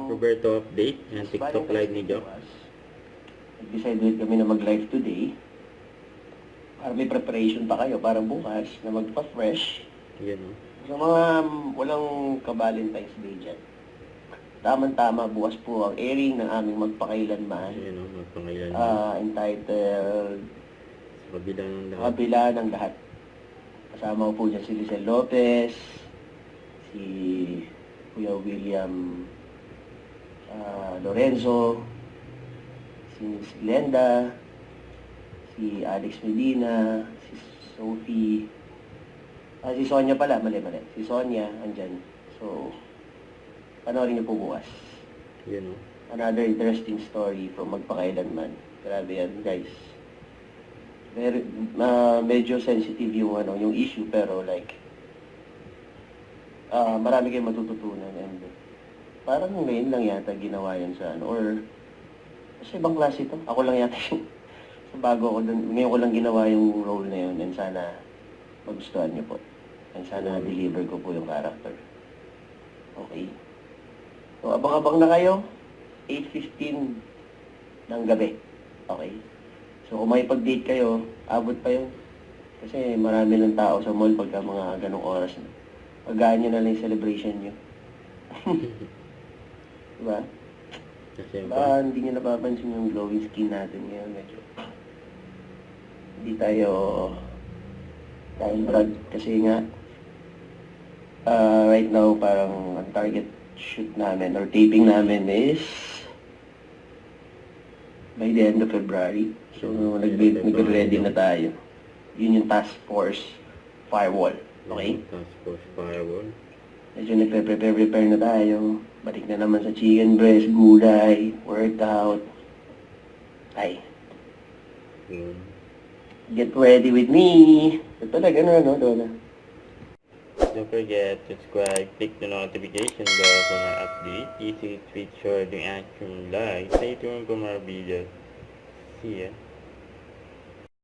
Roberto update ng TikTok live ni Jock. Nag-decide ulit kami na mag-live today. Para may preparation pa kayo para bukas na magpa-fresh. Yan o. Sa mga walang ka-Valentine's Day dyan. Tama-tama, bukas po ang airing ng aming magpakailanman. Yan o, magpangailan. Entitled Sa kabila ng lahat. Kabila ng Lahat. Kasama ko po dyan si Lizelle Lopez, si Kuya William Lorenzo, si Glenda, si Alex Medina, si Sophie, si Sonia pala, mali. Si Sonia, andyan. So, panoorin niyo po bukas. Yan o. Another interesting story from Magpakailanman. Grabe yan, guys. Medyo sensitive yung issue, pero like, marami kayong matututunan. And parang ngayon lang yata ginawa yan sa or sa ibang klase ito. Ako lang yata yung bago ako dun. Ngayon ko lang ginawa yung role na yun, and sana magustuhan niyo po. And sana deliver ko po yung character. Okay. So, abang-abang na kayo. 8:15 ng gabi. Okay. So, kung may pag-date kayo, abot pa yun. Kasi marami lang tao sa mall pagka mga ganong oras na. Pagaan nyo na lang yung celebration nyo. Diba? Kasi Hindi nyo napapansin yung glowing skin natin ngayon. Medyo hindi tayo dahil brag. Kasi nga, right now, parang ang target shoot namin or taping namin is by the end of February. So, nag-ready na tayo. Yun yung Task Force Firewall. Okay? Task Force Firewall. Medyo nagpe-prepare na tayo. Balik na naman sa chicken breast, gulay, workout. Ay, Yun. get ready with me. Ito talaga no, Donna? Don't forget to subscribe, click the notification bell for my update. Easy tweet short yung action live. Stay tuned for more videos. See ya.